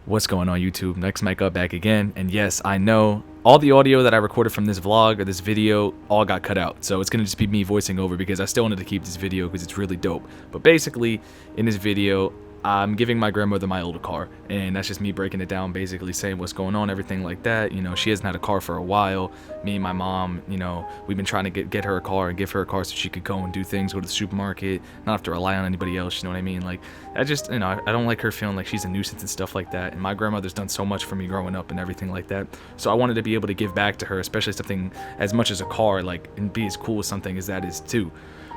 What's going on, YouTube? Next mic up back again, and yes, I know all the audio that I recorded from this vlog or this video all got cut out, so it's gonna just be me voicing over because I still wanted to keep this video because it's really dope. But basically, in this video, I'm giving my grandmother my old car, and that's just me breaking it down, basically saying what's going on, everything like that. You know, she hasn't had a car for a while. Me and my mom, you know, we've been trying to get her a car and give her a car so she could go and do things, go to the supermarket, not have to rely on anybody else, you know what I mean? Like, I just, you know, I don't like her feeling like she's a nuisance and stuff like that. And my grandmother's done so much for me growing up and everything like that. So I wanted to be able to give back to her, especially something as much as a car, like, and be as cool as something as that is too.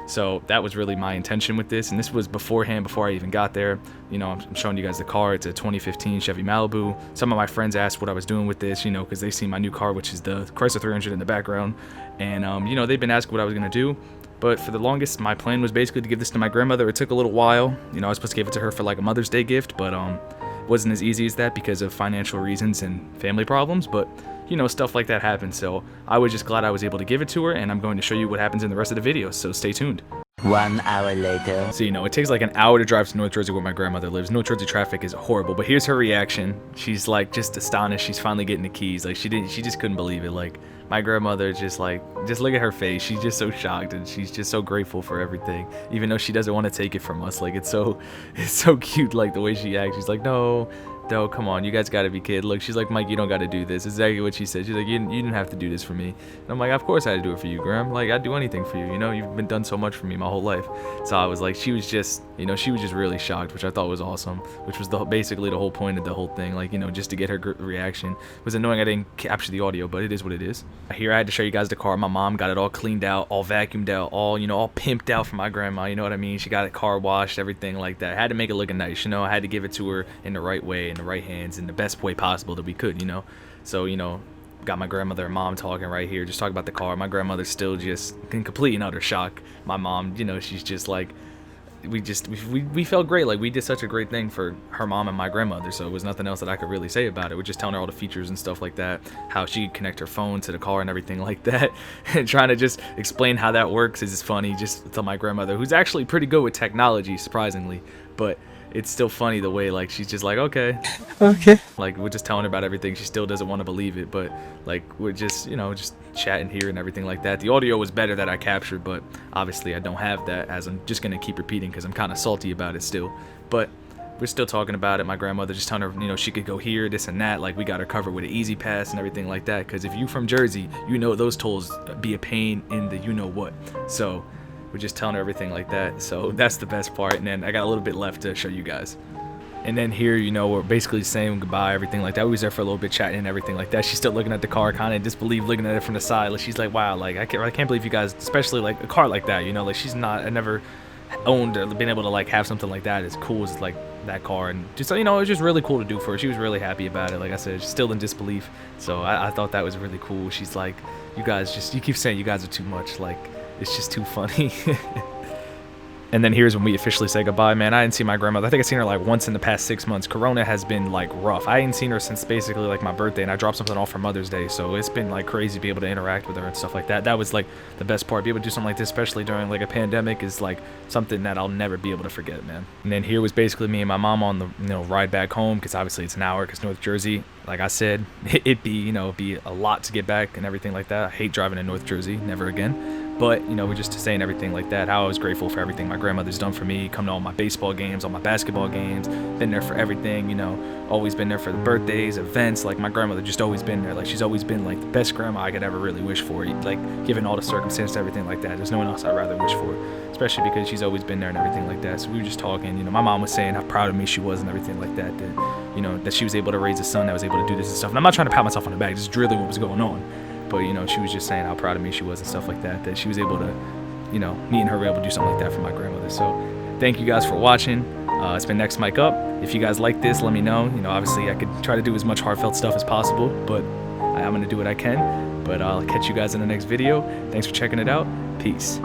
So that was really my intention with this, and this was beforehand, before I even got there. You know, I'm showing you guys the car. It's a 2015 Chevy Malibu. Some of my friends asked what I was doing with this, you know, because they see my new car, which is the Chrysler 300 in the background, and you know, they've been asking what I was gonna do. But for the longest, my plan was basically to give this to my grandmother. It took a little while. You know, I was supposed to give it to her for like a Mother's Day gift, but it wasn't as easy as that because of financial reasons and family problems. But you know, stuff like that happens. So I was just glad I was able to give it to her, and I'm going to show you what happens in the rest of the video. So stay tuned. 1 hour later. So, you know, it takes like an hour to drive to North Jersey where my grandmother lives. North Jersey traffic is horrible, but here's her reaction. She's like just astonished. She's finally getting the keys. Like she just couldn't believe it. Like my grandmother just look at her face. She's just so shocked, and she's just so grateful for everything, even though she doesn't want to take it from us. Like it's so cute, like the way she acts. She's like, no, come on, you guys gotta be kidding. Look, she's like, Mike, you don't gotta do this. Exactly what she said. She's like, you didn't have to do this for me. And I'm like, of course I had to do it for you, Graham. Like, I'd do anything for you. You know, you've been done so much for me my whole life. So I was like, she was just really shocked, which I thought was awesome, which was basically the whole point of the whole thing. Like, you know, just to get her reaction. It was annoying I didn't capture the audio, but it is what it is. Here I had to show you guys the car. My mom got it all cleaned out, all vacuumed out, all, you know, all pimped out for my grandma. You know what I mean? She got it car washed, everything like that. I had to make it look nice, you know. I had to give it to her in the right way, in the right hands, in the best way possible that we could, you know. So, you know, got my grandmother and mom talking right here, just talking about the car. My grandmother's still just in complete and utter shock. My mom, you know, she's just like, we felt great. Like, we did such a great thing for her mom and my grandmother, so it was nothing else that I could really say about it. We're just telling her all the features and stuff like that, how she could connect her phone to the car and everything like that, and trying to just explain how that works is funny, just to my grandmother, who's actually pretty good with technology, surprisingly. But it's still funny the way, like, she's just like, okay, like, we're just telling her about everything. She still doesn't want to believe it, but like, we're just, you know, just chatting here and everything like that. The audio was better that I captured, but obviously I don't have that, as I'm just gonna keep repeating because I'm kind of salty about it still. But we're still talking about it. My grandmother just telling her, you know, she could go here, this and that. Like, we got her covered with an easy pass and everything like that, because if you from Jersey, you know those tolls be a pain in the you know what. So we're just telling her everything like that. So that's the best part. And then I got a little bit left to show you guys. And then here, you know, we're basically saying goodbye, everything like that. We was there for a little bit chatting and everything like that. She's still looking at the car, kind of in disbelief, looking at it from the side. Like, she's like, wow, like, I can't believe you guys, especially like a car like that, you know, like, I never owned or been able to like have something like that as cool as like that car. And just, you know, it was just really cool to do for her. She was really happy about it. Like I said, she's still in disbelief. So I thought that was really cool. She's like, you keep saying you guys are too much. Like, it's just too funny. And then here's when we officially say goodbye, man. I didn't see my grandmother. I think I've seen her like once in the past 6 months. Corona has been like rough. I ain't seen her since basically like my birthday, and I dropped something off for Mother's Day. So it's been like crazy to be able to interact with her and stuff like that. That was like the best part. Be able to do something like this, especially during like a pandemic, is like something that I'll never be able to forget, man. And then here was basically me and my mom on the, you know, ride back home, because obviously it's an hour, because North Jersey, like I said, it'd be a lot to get back and everything like that. I hate driving in North Jersey, never again. But, you know, we're just saying everything like that, how I was grateful for everything my grandmother's done for me, come to all my baseball games, all my basketball games, been there for everything, you know, always been there for the birthdays, events. Like, my grandmother just always been there. Like, she's always been like the best grandma I could ever really wish for, like, given all the circumstances, everything like that. There's no one else I'd rather wish for, especially because she's always been there and everything like that. So we were just talking, you know, my mom was saying how proud of me she was and everything like that, that, you know, that she was able to raise a son that was able to do this and stuff. And I'm not trying to pat myself on the back, just really what was going on. But, you know, she was just saying how proud of me she was and stuff like that, that she was able to, you know, me and her were able to do something like that for my grandmother. So thank you guys for watching. It's been Next Mic Up. If you guys like this, let me know. You know, obviously I could try to do as much heartfelt stuff as possible, but I'm going to do what I can. But I'll catch you guys in the next video. Thanks for checking it out. Peace.